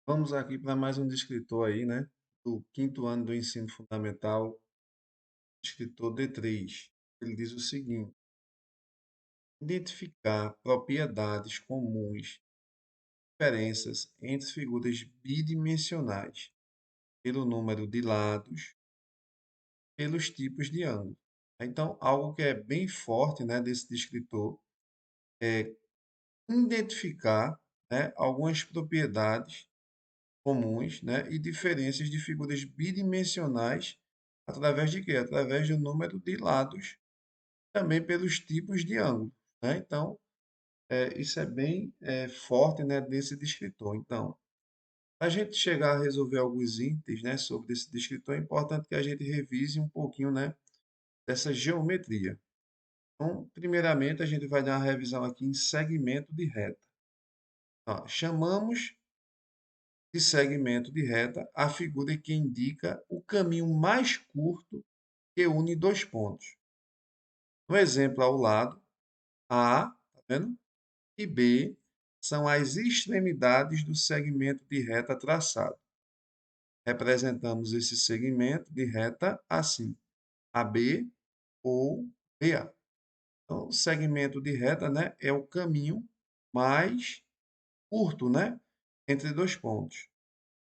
Vamos aqui para mais um descritor aí, né? Do quinto ano do ensino fundamental, descritor D3. Ele diz o seguinte: identificar propriedades comuns, diferenças entre figuras bidimensionais, pelo número de lados, pelos tipos de ângulo. Então, algo que é bem forte, né, desse descritor é identificar, né, algumas propriedades comuns, né, e diferenças de figuras bidimensionais através de quê? Através do número de lados, também pelos tipos de ângulo, né? Então, isso é bem forte, né, desse descritor. Então, para a gente chegar a resolver alguns itens, né, sobre esse descritor, é importante que a gente revise um pouquinho, né, dessa geometria. Então, primeiramente, a gente vai dar uma revisão aqui em segmento de reta. Ó, chamamos de segmento de reta a figura que indica o caminho mais curto que une dois pontos. No exemplo ao lado, A, tá vendo? E B são as extremidades do segmento de reta traçado. Representamos esse segmento de reta assim: AB ou BA. Então, o segmento de reta, né, é o caminho mais curto, né, entre dois pontos.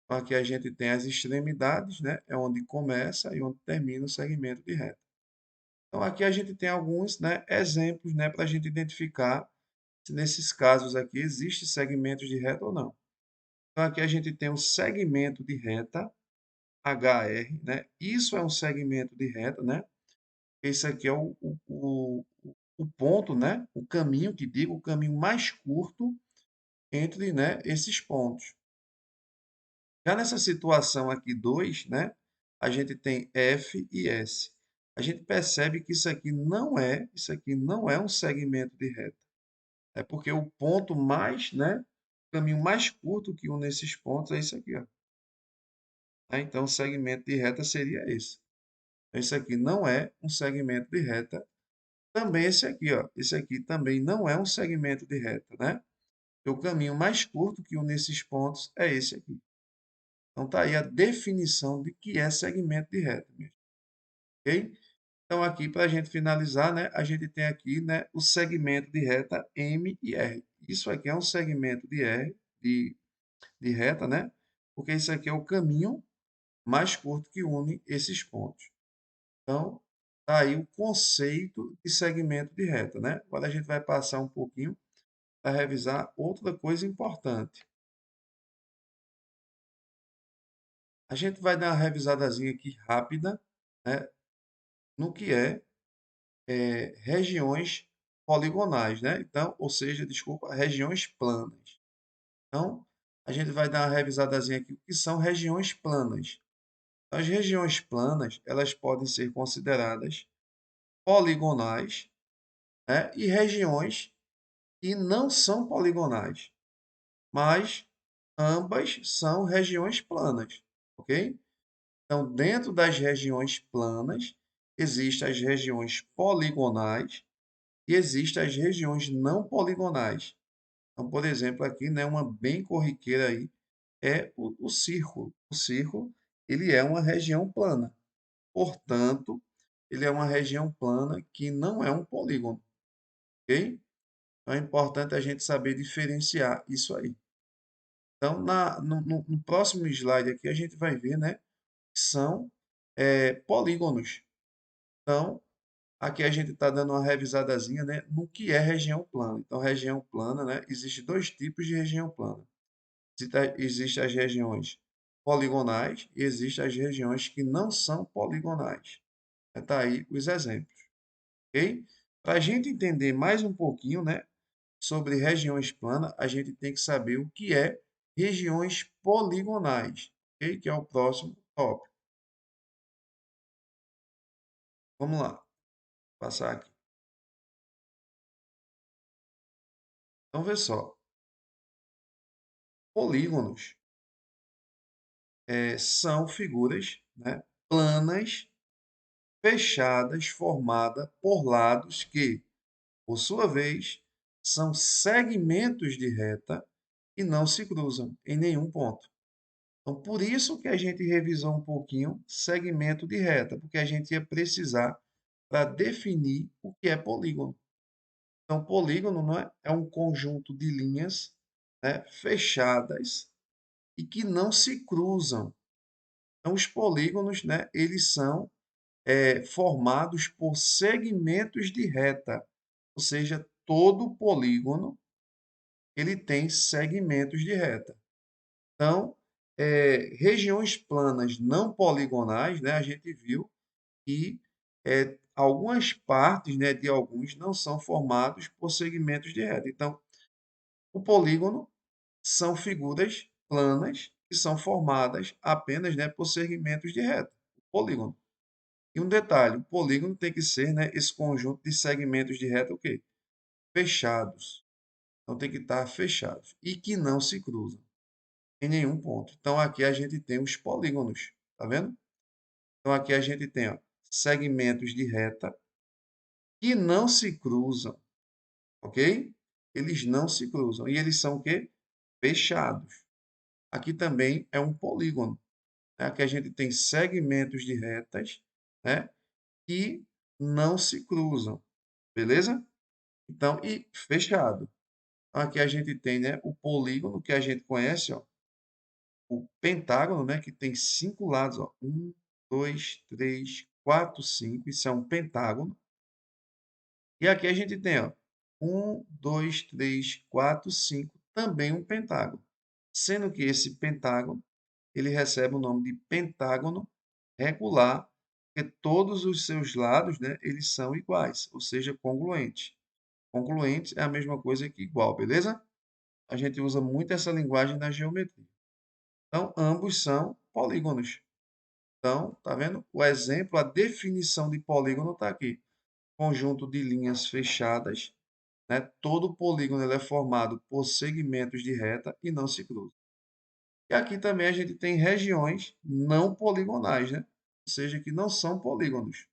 Então, aqui a gente tem as extremidades, né? É onde começa e onde termina o segmento de reta. Então, aqui a gente tem alguns, né, exemplos, né, para a gente identificar se nesses casos aqui existe segmentos de reta ou não. Então, aqui a gente tem o segmento de reta, HR, né? Isso é um segmento de reta, né? Esse aqui é o ponto, né? O caminho que diga o caminho mais curto entre, né, esses pontos. Já nessa situação aqui 2, né, a gente tem F e S. A gente percebe que isso aqui não é um segmento de reta. É porque o ponto mais, né, o caminho mais curto que une esses pontos é isso aqui, ó. Tá? Então, o segmento de reta seria esse. Então, esse aqui não é um segmento de reta. Também esse aqui, ó. Esse aqui também não é um segmento de reta, né? Porque o caminho mais curto que une esses pontos é esse aqui. Então, está aí a definição de que é segmento de reta, ok? Então, aqui, para a gente finalizar, né, a gente tem aqui, né, o segmento de reta M e R. Isso aqui é um segmento de R, de reta, né? Porque isso aqui é o caminho mais curto que une esses pontos. Então, está aí o conceito de segmento de reta, né? Agora a gente vai passar um pouquinho para revisar outra coisa importante. A gente vai dar uma revisadazinha aqui rápida, né, no que é regiões poligonais, né? Então, ou seja, desculpa, regiões planas. Então, a gente vai dar uma revisadazinha aqui, o que são regiões planas. As regiões planas, elas podem ser consideradas poligonais, né? E regiões que não são poligonais, mas ambas são regiões planas, ok? Então, dentro das regiões planas, existem as regiões poligonais e existem as regiões não poligonais. Então, por exemplo, aqui, né, uma bem corriqueira aí é o círculo. O círculo, ele é uma região plana. Portanto, ele é uma região plana que não é um polígono, ok? Então, é importante a gente saber diferenciar isso aí. Então, no próximo slide aqui, a gente vai ver, né, que são polígonos. Então, aqui a gente está dando uma revisadazinha, né, no que é região plana. Então, região plana, né, existe dois tipos de região plana. Existem as regiões poligonais e existem as regiões que não são poligonais. Está aí os exemplos, ok? Para a gente entender mais um pouquinho, né, sobre regiões planas, a gente tem que saber o que é regiões poligonais, ok? Que é o próximo tópico. Vamos lá, passar aqui. Então, vê só. Polígonos são figuras, né, planas, fechadas, formadas por lados que, por sua vez, são segmentos de reta e não se cruzam em nenhum ponto. Então, por isso que a gente revisou um pouquinho segmento de reta, porque a gente ia precisar para definir o que é polígono. Então, polígono, não é, é um conjunto de linhas, né, fechadas e que não se cruzam. Então, os polígonos, né, eles são formados por segmentos de reta, ou seja, todo polígono ele tem segmentos de reta. Então, regiões planas não poligonais, né, a gente viu que algumas partes, né, de alguns não são formados por segmentos de reta. Então, o polígono são figuras planas que são formadas apenas, né, por segmentos de reta. O polígono. E um detalhe, o polígono tem que ser, né, esse conjunto de segmentos de reta o quê? Fechados. Então tem que estar fechados e que não se cruzam em nenhum ponto. Então aqui a gente tem os polígonos, tá vendo? Então aqui a gente tem, ó, segmentos de reta que não se cruzam, ok? Eles não se cruzam e eles são o quê? Fechados. Aqui também é um polígono, né? Aqui a gente tem segmentos de retas, né, que não se cruzam, beleza? Então, e fechado. Então, aqui a gente tem, né, o polígono que a gente conhece, ó, o pentágono, né, que tem 5 lados, ó, 1, 2, 3, 4, 5. Isso é um pentágono. E aqui a gente tem, ó, 1, 2, 3, 4, 5. Também um pentágono. Sendo que esse pentágono, ele recebe o nome de pentágono regular, porque todos os seus lados, né, eles são iguais, ou seja, congruentes. Congruentes é a mesma coisa que igual, beleza? A gente usa muito essa linguagem na geometria. Então, ambos são polígonos. Então, tá vendo? O exemplo, a definição de polígono está aqui. Conjunto de linhas fechadas, né? Todo polígono ele é formado por segmentos de reta e não se cruza. E aqui também a gente tem regiões não poligonais, né? Ou seja, que não são polígonos.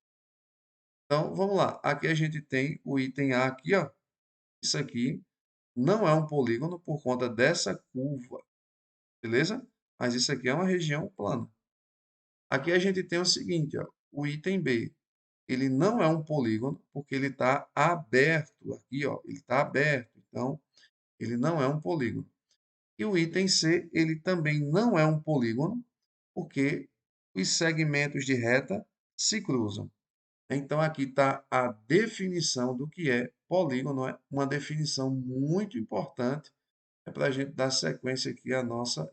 Então, vamos lá. Aqui a gente tem o item A aqui, ó. Isso aqui não é um polígono por conta dessa curva, beleza? Mas isso aqui é uma região plana. Aqui a gente tem o seguinte, ó, o item B. Ele não é um polígono porque ele está aberto aqui, ó, ele está aberto. Então, ele não é um polígono. E o item C, ele também não é um polígono porque os segmentos de reta se cruzam. Então, aqui está a definição do que é polígono, é uma definição muito importante para a gente dar sequência aqui à nossa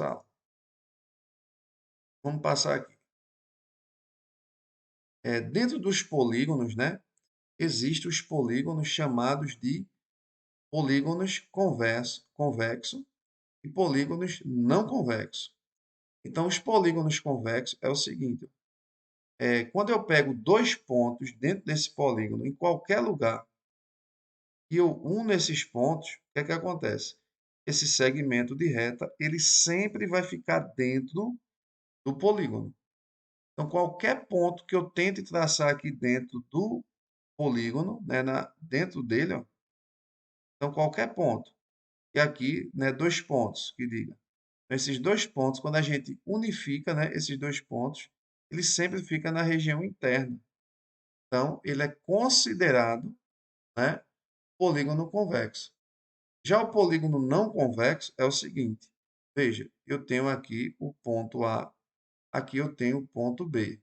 aula. Vamos passar aqui. Dentro dos polígonos, né, existem os polígonos chamados de polígonos convexo e polígonos não convexos. Então, os polígonos convexos é o seguinte: quando eu pego dois pontos dentro desse polígono, em qualquer lugar, e eu uno esses pontos, o que é que acontece? Esse segmento de reta, ele sempre vai ficar dentro do polígono. Então, qualquer ponto que eu tente traçar aqui dentro do polígono, né, dentro dele, ó, então qualquer ponto, e aqui, né, dois pontos que diga. Esses dois pontos, quando a gente unifica, né, esses dois pontos, ele sempre fica na região interna. Então, ele é considerado, né, polígono convexo. Já o polígono não convexo é o seguinte: veja, eu tenho aqui o ponto A, aqui eu tenho o ponto B.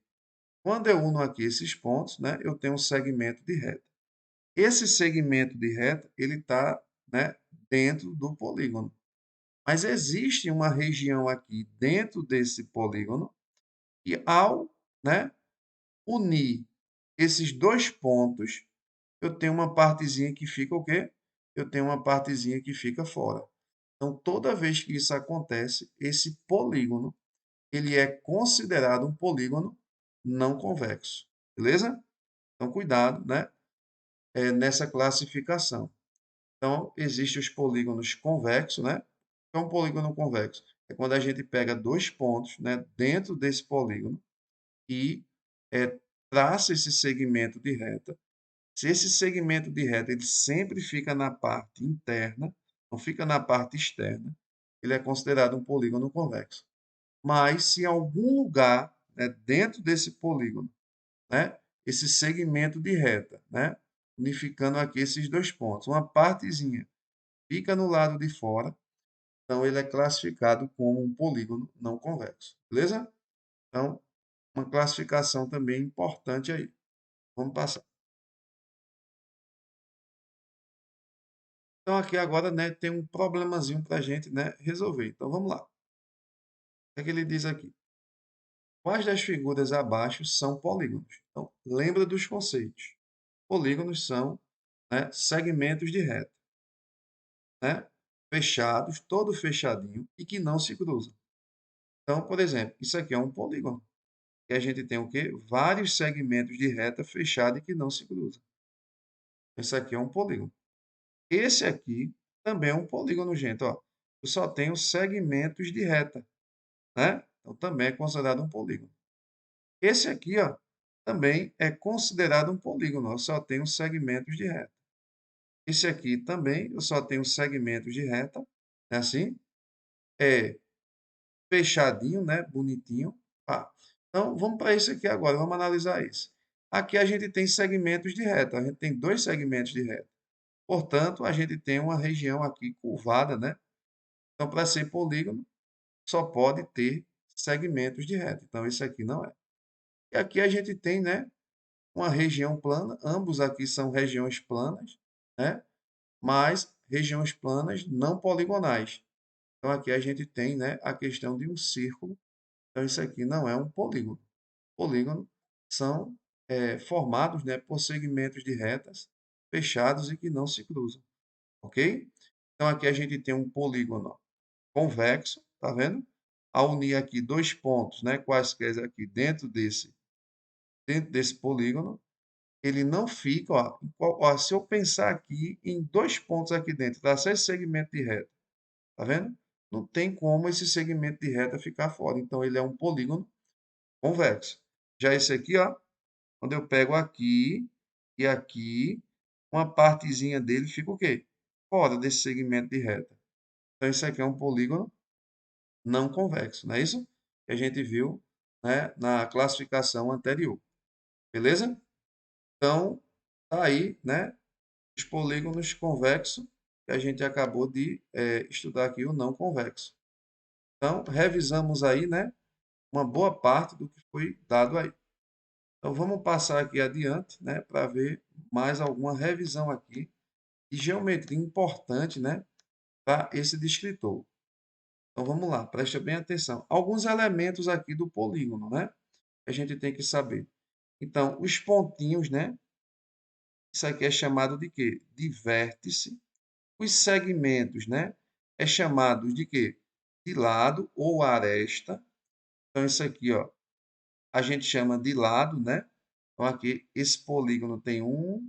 Quando eu uno aqui esses pontos, né, eu tenho um segmento de reta. Esse segmento de reta, ele está, né, dentro do polígono. Mas existe uma região aqui dentro desse polígono e ao, né, unir esses dois pontos, eu tenho uma partezinha que fica o quê? Eu tenho uma partezinha que fica fora. Então, toda vez que isso acontece, esse polígono, ele é considerado um polígono não convexo. Beleza? Então, cuidado, né? Nessa classificação. Então, existem os polígonos convexos, né? O que é um polígono convexo? É quando a gente pega dois pontos, né, dentro desse polígono e traça esse segmento de reta. Se esse segmento de reta ele sempre fica na parte interna, não fica na parte externa, ele é considerado um polígono convexo. mas se em algum lugar, né, dentro desse polígono, né, esse segmento de reta, né, unificando aqui esses dois pontos, uma partezinha fica no lado de fora, então ele é classificado como um polígono não convexo, beleza? Então, uma classificação também importante aí. Vamos passar. Então, aqui agora, né, tem um problemazinho para a gente, né, resolver. Então, vamos lá. O que é que ele diz aqui? Quais das figuras abaixo são polígonos? Então, lembra dos conceitos. Polígonos são, né, segmentos de reta, né, fechados, todo fechadinho e que não se cruzam. Então, por exemplo, isso aqui é um polígono. E a gente tem o quê? Vários segmentos de reta fechada e que não se cruzam. Isso aqui é um polígono. Esse aqui também é um polígono, gente. Ó. Eu só tenho segmentos de reta, né? Então também é considerado um polígono. Esse aqui, ó, também é considerado um polígono. Eu só tenho segmentos de reta. Esse aqui também eu só tenho segmentos de reta, é assim? É fechadinho, né? Bonitinho. Ah, então vamos para esse aqui agora. Vamos analisar isso. Aqui a gente tem segmentos de reta. A gente tem dois segmentos de reta. Portanto, a gente tem uma região aqui curvada, né? Então, para ser polígono, só pode ter segmentos de reta. Então, esse aqui não é. E aqui a gente tem, né, uma região plana. Ambos aqui são regiões planas, né? Mas regiões planas não poligonais. Então, aqui a gente tem, né, a questão de um círculo. Então, isso aqui não é um polígono. Polígono são formados, né, por segmentos de retas fechados e que não se cruzam, ok? Então, aqui a gente tem um polígono convexo, tá vendo? Ao unir aqui dois pontos, né, quaisquer aqui dentro desse polígono, ele não fica, ó, se eu pensar aqui em dois pontos aqui dentro, dá 6 segmentos de reta, tá vendo? Não tem como esse segmento de reta ficar fora, então ele é um polígono convexo. Já esse aqui, ó, quando eu pego aqui e aqui, uma partezinha dele fica o quê? Fora desse segmento de reta. Então, isso aqui é um polígono não convexo, não é isso? Que a gente viu, né, na classificação anterior. Beleza? Então, tá aí, né, os polígonos convexos que a gente acabou de estudar aqui, o não convexo. Então, revisamos aí, né, uma boa parte do que foi dado aí. Então, vamos passar aqui adiante, né, para ver mais alguma revisão aqui de geometria importante, né, para esse descritor. Então, vamos lá, preste bem atenção. Alguns elementos aqui do polígono, né, que a gente tem que saber. Então, os pontinhos, né, isso aqui é chamado de quê? De vértice. Os segmentos, né, é chamado de quê? De lado ou aresta. Então, isso aqui, ó, a gente chama de lado, né? Então, aqui, esse polígono tem um,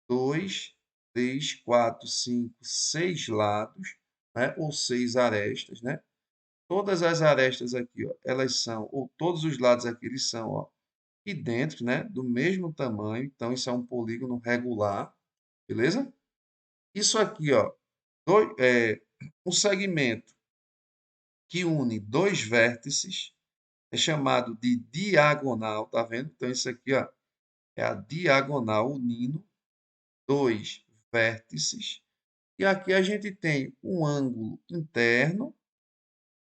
dois, três, quatro, cinco, seis lados, né? Ou seis arestas, né? Todas as arestas aqui, ó, elas são, ou todos os lados aqui, eles são, ó, idênticos, né? Do mesmo tamanho. Então, isso é um polígono regular, beleza? Isso aqui, ó, um segmento que une dois vértices é chamado de diagonal, tá vendo? Então, isso aqui, ó, é a diagonal unindo dois vértices. E aqui a gente tem um ângulo interno,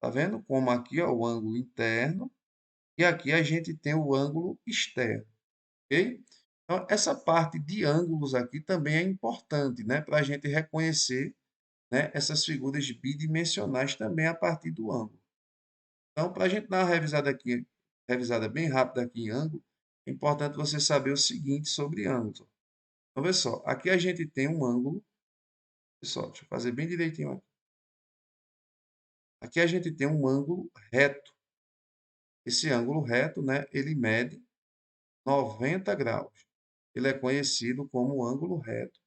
tá vendo? Como aqui, ó, o ângulo interno. E aqui a gente tem o ângulo externo, ok? Então, essa parte de ângulos aqui também é importante, né? Para a gente reconhecer, né, essas figuras bidimensionais também a partir do ângulo. Então, para a gente dar uma revisada aqui, revisada bem rápida aqui em ângulo, é importante você saber o seguinte sobre ângulos. Então, vê só, aqui a gente tem um ângulo, pessoal, deixa eu fazer bem direitinho aqui. Aqui a gente tem um ângulo reto. Esse ângulo reto, né, ele mede 90 graus. Ele é conhecido como ângulo reto.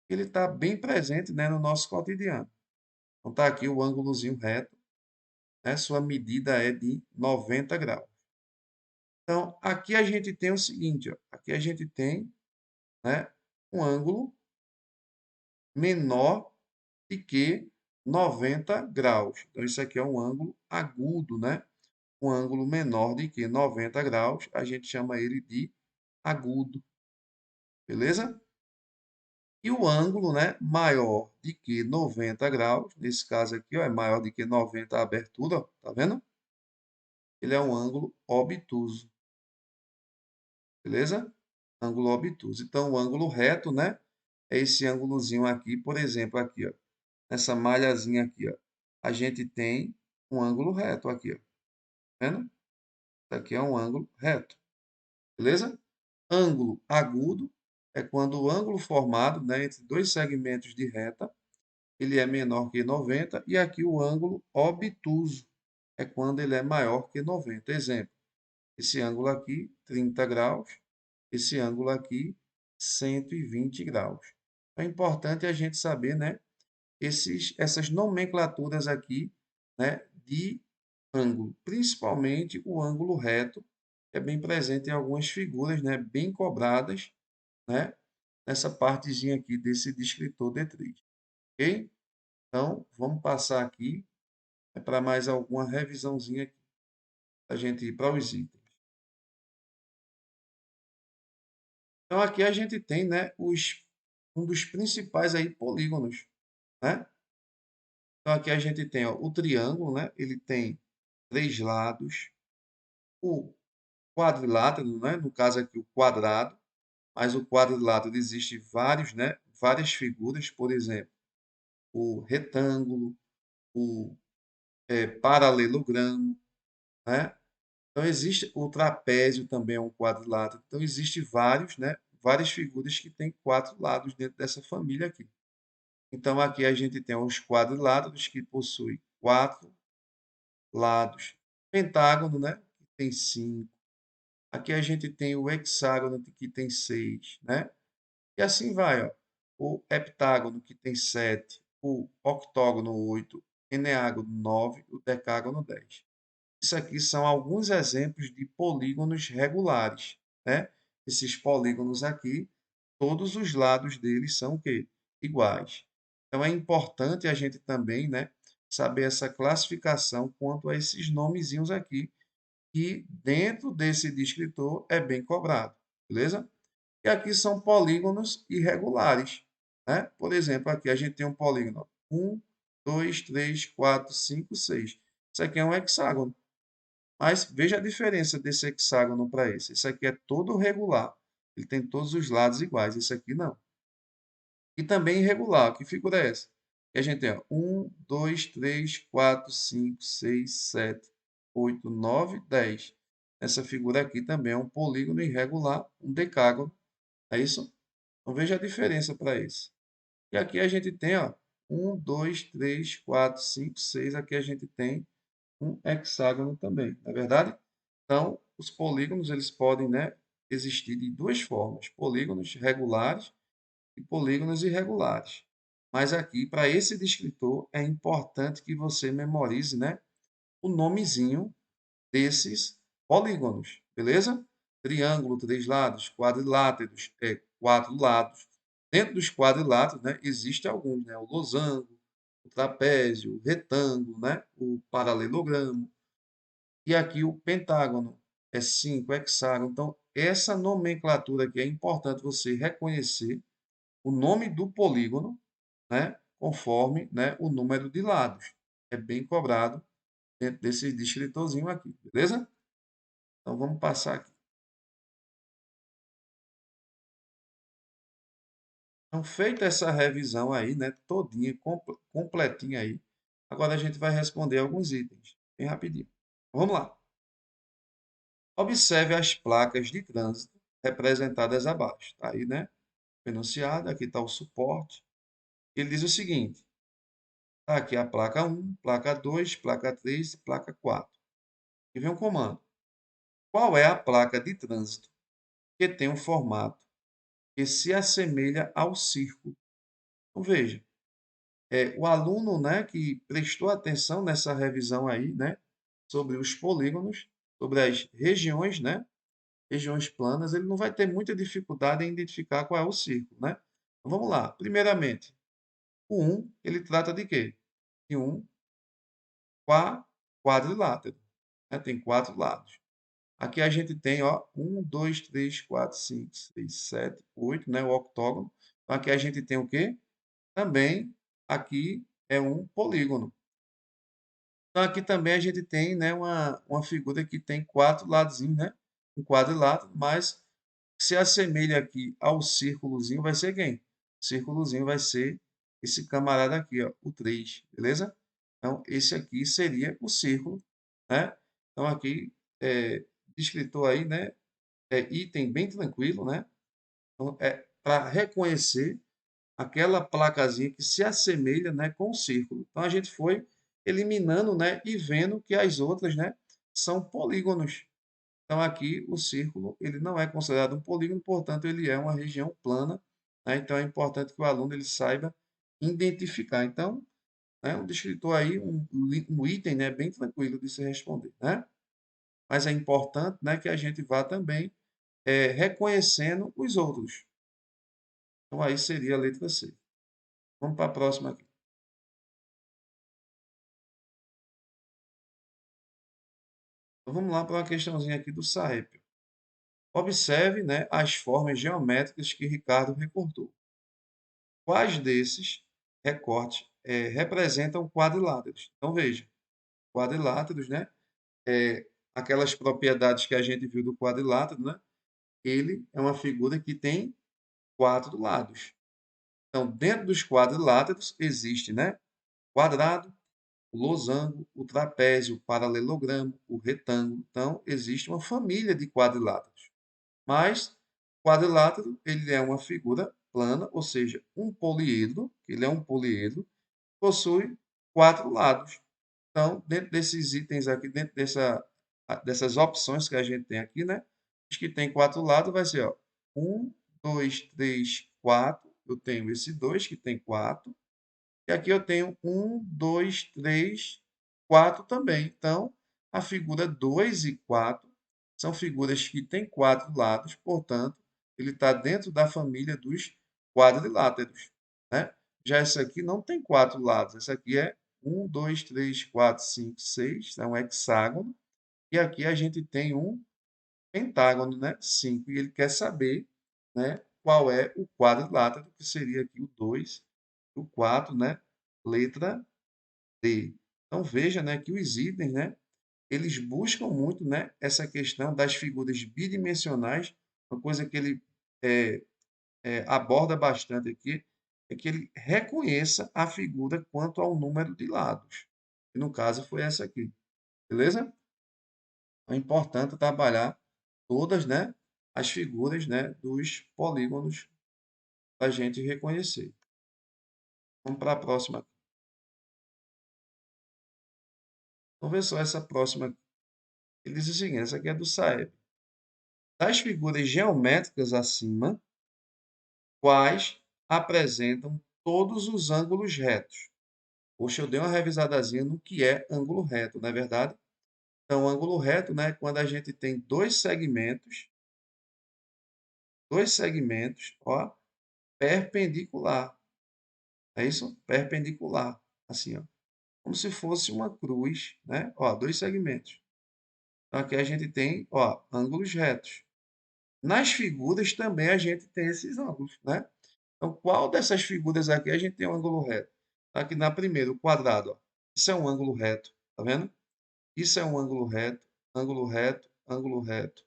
Ele está bem presente, né, no nosso cotidiano. Então, está aqui o ângulozinho reto, né, sua medida é de 90 graus. Então, aqui a gente tem o seguinte, ó, aqui a gente tem, né, um ângulo menor do que 90 graus. Então, isso aqui é um ângulo agudo, né? um ângulo menor de que 90 graus, a gente chama ele de agudo, beleza? E o ângulo, né, maior de que 90 graus, nesse caso aqui, ó, é maior de que 90 a abertura, ó, tá vendo? Ele é um ângulo obtuso, beleza? Ângulo obtuso. Então, o ângulo reto, né, é esse ângulozinho aqui, por exemplo, aqui, ó, nessa malhazinha aqui, ó, a gente tem um ângulo reto aqui, ó, tá vendo? Isso aqui é um ângulo reto, beleza? Ângulo agudo é quando o ângulo formado, né, entre dois segmentos de reta, ele é menor que 90, e aqui o ângulo obtuso é quando ele é maior que 90. Exemplo, esse ângulo aqui, 30 graus, esse ângulo aqui, 120 graus. É importante a gente saber, né, essas nomenclaturas aqui, né, de ângulo, principalmente o ângulo reto, que é bem presente em algumas figuras, né, bem cobradas, né, nessa partezinha aqui desse descritor D3, ok? Então, vamos passar aqui, né, para mais alguma revisãozinha aqui, para a gente ir para os itens. Então, aqui a gente tem, né, um dos principais aí polígonos, né? Então, aqui a gente tem, ó, o triângulo, né? Ele tem três lados. O quadrilátero, né? No caso aqui, o quadrado. Mas o quadrilátero existe vários, né? Várias figuras, por exemplo, o retângulo, o paralelogramo, né? Então, existe o trapézio também é um quadrilátero. Então, existe vários, né? Várias figuras que têm quatro lados dentro dessa família aqui. Então, aqui a gente tem os quadriláteros que possuem quatro lados. Pentágono, né? Que tem cinco. Aqui a gente tem o hexágono, que tem seis, né? E assim vai, ó. O heptágono, que tem sete. O octógono, oito. Eneágono, nove. O decágono, 10. Isso aqui são alguns exemplos de polígonos regulares, né? Esses polígonos aqui, todos os lados deles são o quê? Iguais. Então é importante a gente também, né, saber essa classificação quanto a esses nomezinhos aqui, que dentro desse descritor é bem cobrado, beleza? E aqui são polígonos irregulares, né? Por exemplo, aqui a gente tem um polígono 1, 2, 3, 4, 5, 6. Isso aqui é um hexágono. Mas veja a diferença desse hexágono para esse. Esse aqui é todo regular. Ele tem todos os lados iguais. Esse aqui não. E também irregular. Que figura é essa? E a gente tem 1, 2, 3, 4, 5, 6, 7, 8, 9, 10. Essa figura aqui também é um polígono irregular, um decágono. É isso? Então veja a diferença para esse. E aqui a gente tem, ó, 1, 2, 3, 4, 5, 6. Aqui a gente tem um hexágono também, não é verdade? Então, os polígonos eles podem, né, existir de duas formas: polígonos regulares e polígonos irregulares. Mas aqui, para esse descritor, é importante que você memorize, né, o nomezinho desses polígonos, beleza? Triângulo, três lados, quadriláteros, quatro lados. Dentro dos quadriláteros, né, existem alguns, né, o losango, o trapézio, o retângulo, né, o paralelogramo. E aqui o pentágono é 5 hexágono. Então, essa nomenclatura aqui é importante você reconhecer o nome do polígono, né, conforme, né, o número de lados. É bem cobrado dentro desse descritorzinho aqui, beleza? Então, vamos passar aqui. Então, feita essa revisão aí, né, todinha, completinha aí, agora a gente vai responder alguns itens, bem rapidinho. Vamos lá. Observe as placas de trânsito representadas abaixo. Tá aí, né? O enunciado, aqui está o suporte. Ele diz o seguinte: tá aqui a placa 1, placa 2, placa 3 e placa 4. E vem um comando. Qual é a placa de trânsito que tem um formato que se assemelha ao círculo? Então, veja, o aluno, né, que prestou atenção nessa revisão aí, né, sobre os polígonos, sobre as regiões, né, regiões planas, ele não vai ter muita dificuldade em identificar qual é o círculo, né? Então, vamos lá. Primeiramente, o 1, ele trata de quê? De um quadrilátero. né? Tem 4 lados. Aqui a gente tem, ó, 1, 2, 3, 4, 5, 6, 7, 8, né? O octógono. Então, aqui a gente tem o quê? Também, aqui é um polígono. Então, aqui também a gente tem, né, uma figura que tem 4 ladozinhos, né? Um quadrilátero, mas se assemelha aqui ao círculozinho, vai ser quem? O círculozinho vai ser esse camarada aqui, ó, o 3, beleza? Então, esse aqui seria o círculo, né? Então, aqui, descritor aí, né? Item bem tranquilo, né? Então, para reconhecer aquela placazinha que se assemelha, né, com o círculo. Então, a gente foi eliminando, né, e vendo que as outras, né, são polígonos. Então, aqui o círculo ele não é considerado um polígono, portanto, ele é uma região plana, né? Então, é importante que o aluno ele saiba identificar. Então, né, um descritor aí, um item, né, bem tranquilo de se responder, né? Mas é importante, né, que a gente vá também reconhecendo os outros. Então, aí seria a letra C. Vamos para a próxima aqui. Então, vamos lá para uma questãozinha aqui do Saep. Observe, né, as formas geométricas que Ricardo recortou. Quais desses recortes representam quadriláteros? Então, veja, quadriláteros, né? Aquelas propriedades que a gente viu do quadrilátero, né? Ele é uma figura que tem 4 lados. Então, dentro dos quadriláteros existe, né? Quadrado, o losango, o trapézio, o paralelogramo, o retângulo. Então, existe uma família de quadriláteros. Mas quadrilátero, ele é uma figura plana, ou seja, um poliedro, ele é um poliedro, possui 4 lados. Então, dentro desses itens aqui, dentro dessas opções que a gente tem aqui, né? Os que tem 4 lados vai ser, ó, 1, 2, 3, 4. Eu tenho esse 2 que tem 4. E aqui eu tenho 1, 2, 3, 4 também. Então, a figura 2 e 4 são figuras que têm 4 lados, portanto, ele está dentro da família dos quadriláteros, né? Já essa aqui não tem 4 lados. Essa aqui é 1, 2, 3, 4, 5, 6, é um hexágono. E aqui a gente tem um pentágono, né? 5. E ele quer saber, né, qual é o quadrilátero, que seria aqui o 2 e o 4, né? Letra D. Então veja, né, que os itens, né, eles buscam muito, né, essa questão das figuras bidimensionais, uma coisa que ele é, aborda bastante aqui, é que ele reconheça a figura quanto ao número de lados. E no caso foi essa aqui, beleza? É importante trabalhar todas, né, as figuras, né, dos polígonos para a gente reconhecer. Vamos para a próxima. Vamos ver só essa próxima. Ele diz o seguinte, essa aqui é do Saeb. Das figuras geométricas acima, quais apresentam todos os ângulos retos? Poxa, eu dei uma revisadazinha no que é ângulo reto, não é verdade? Então, ângulo reto, né, quando a gente tem dois segmentos, ó, perpendicular. É isso? Perpendicular. Assim, ó. Como se fosse uma cruz, né? Ó, dois segmentos. Então, aqui a gente tem, ó, ângulos retos. Nas figuras também a gente tem esses ângulos, né? Então, qual dessas figuras aqui a gente tem um ângulo reto? Tá aqui na primeira, o quadrado, ó. Isso é um ângulo reto, tá vendo? Isso é um ângulo reto, ângulo reto, ângulo reto.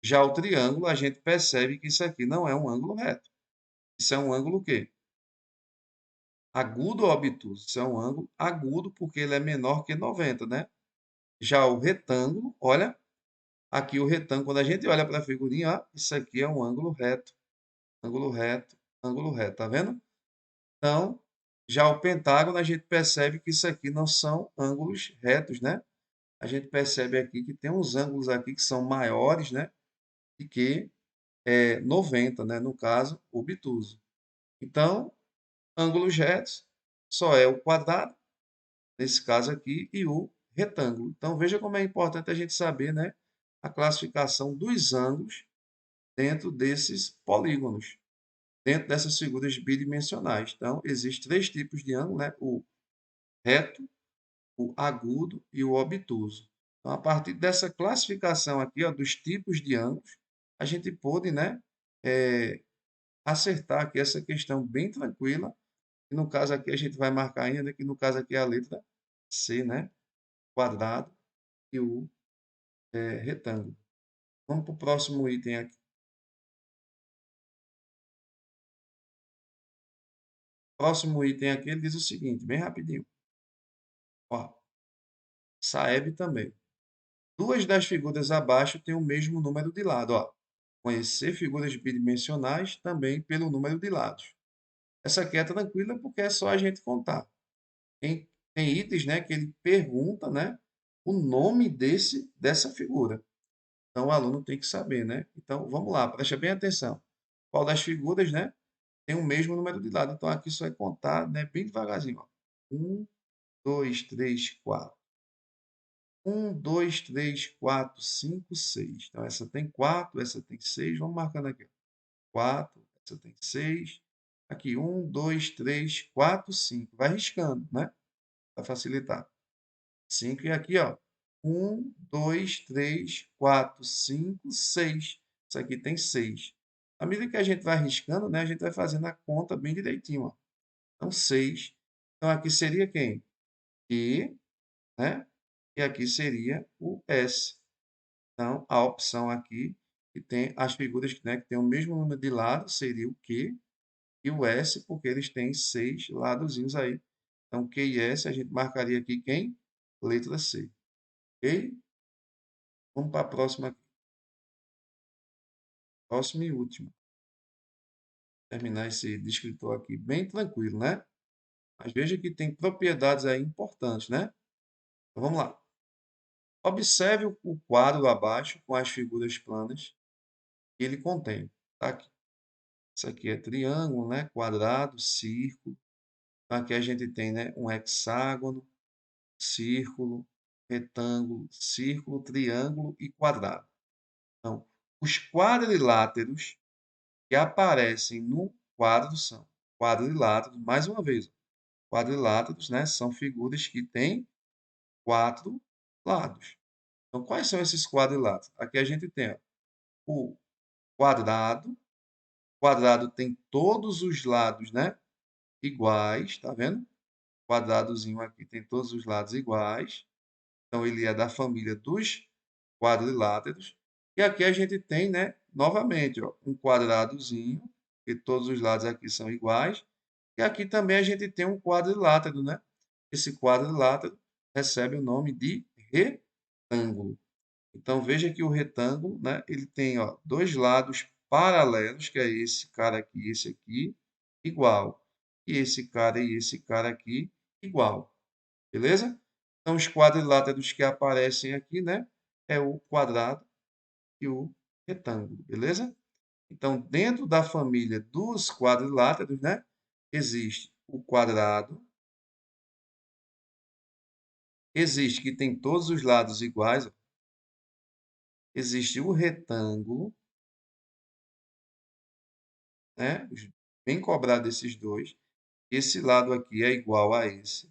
Já o triângulo, a gente percebe que isso aqui não é um ângulo reto. Isso é um ângulo o quê? Agudo ou obtuso? Isso é um ângulo agudo porque ele é menor que 90, né? Já o retângulo, olha, aqui o retângulo, quando a gente olha para a figurinha, ó, isso aqui é um ângulo reto, ângulo reto, ângulo reto, tá vendo? Então, já o pentágono, a gente percebe que isso aqui não são ângulos retos, né? A gente percebe aqui que tem uns ângulos aqui que são maiores, né? E que 90, né? No caso, obtuso. Então, ângulos retos só é o quadrado, nesse caso aqui, e o retângulo. Então, veja como é importante a gente saber, né? A classificação dos ângulos dentro desses polígonos, dentro dessas figuras bidimensionais. Então, existem 3 tipos de ângulo, né? O reto, o agudo e o obtuso. Então, a partir dessa classificação aqui, ó, dos tipos de ângulos, a gente pôde, né, acertar aqui essa questão bem tranquila. E no caso aqui, a gente vai marcar ainda que no caso aqui é a letra C, né? Quadrado e o retângulo. Vamos para o próximo item aqui. Próximo item aqui, ele diz o seguinte, bem rapidinho. Ó, Saeb também. Duas das figuras abaixo têm o mesmo número de lados. Ó. Conhecer figuras bidimensionais também pelo número de lados. Essa aqui é tranquila porque é só a gente contar. Tem itens, né, que ele pergunta, né, o nome dessa figura. Então o aluno tem que saber, né? Então vamos lá, preste bem atenção. Qual das figuras, né, tem o mesmo número de lados? Então aqui só é contar, né, bem devagarzinho. Ó. 1, 2, 3, 4. 1, 2, 3, 4, 5, 6. Então essa tem 4, essa tem 6. Vamos marcando aqui. 4, essa tem 6. Aqui 1, 2, 3, 4, 5. Vai riscando, né? Para facilitar. 5 e aqui, ó. 1, 2, 3, 4, 5, 6. Isso aqui tem 6. À medida que a gente vai riscando, né, a gente vai fazendo a conta bem direitinho, ó. Então, 6. Então, aqui seria quem? E, né? E aqui seria o S. Então, a opção aqui, que tem as figuras, né, que tem o mesmo número de lados, seria o Q e o S, porque eles têm 6 ladozinhos aí. Então, Q e S, a gente marcaria aqui quem? Letra C. Ok? Vamos para a próxima aqui. Próxima e última. Terminar esse descritor aqui bem tranquilo, né? Mas veja que tem propriedades aí importantes, né? Então, vamos lá. Observe o quadro abaixo com as figuras planas que ele contém. Tá aqui. Isso aqui é triângulo, né? Quadrado, círculo. Então, aqui a gente tem, né, um hexágono, círculo, retângulo, círculo, triângulo e quadrado. Então, os quadriláteros que aparecem no quadro são quadriláteros, mais uma vez, quadriláteros, né, são figuras que têm 4 lados. Então, quais são esses quadriláteros? Aqui a gente tem ó, o quadrado. O quadrado tem todos os lados, né, iguais, tá vendo? O quadradozinho aqui tem todos os lados iguais. Então, ele é da família dos quadriláteros. E aqui a gente tem, né, novamente, ó, um quadradozinho, que todos os lados aqui são iguais. E aqui também a gente tem um quadrilátero, né? Esse quadrilátero recebe o nome de retângulo. Então, veja que o retângulo, né, ele tem ó, dois lados paralelos, que é esse cara aqui e esse aqui, igual. E esse cara aqui, igual. Beleza? Então, os quadriláteros que aparecem aqui, né, é o quadrado e o retângulo, beleza? Então, dentro da família dos quadriláteros, né, existe o quadrado, existe que tem todos os lados iguais, ó. Existe o retângulo, né, bem cobrado esses dois. Esse lado aqui é igual a esse.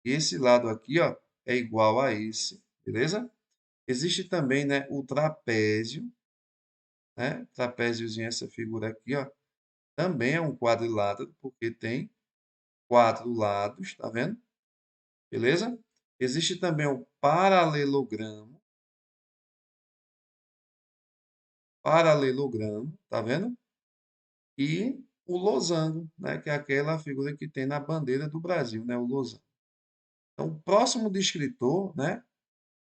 Esse lado aqui, ó, é igual a esse, beleza? Existe também, né, o trapézio, né? Trapéziozinho, essa figura aqui, ó, também é um quadrilátero, porque tem 4 lados, tá vendo? Beleza? Existe também o paralelogramo, tá vendo? E o losango, né, que é aquela figura que tem na bandeira do Brasil, né, o losango. Então, o próximo descritor, né,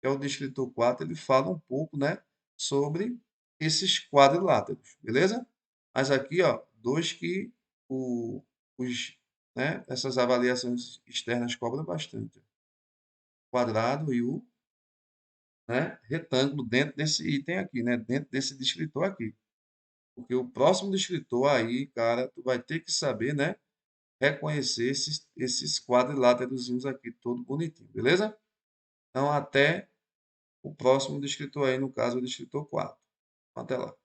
que é o descritor 4, ele fala um pouco, né, sobre esses quadriláteros, beleza? Mas aqui, ó, dois que os, né, essas avaliações externas cobram bastante. O quadrado e o, né, retângulo dentro desse item aqui, né, dentro desse descritor aqui. Porque o próximo descritor aí, cara, tu vai ter que saber, né, reconhecer esses quadriláteros aqui, todo bonitinho, beleza? Então, até o próximo descritor aí, no caso, o descritor 4. Até lá.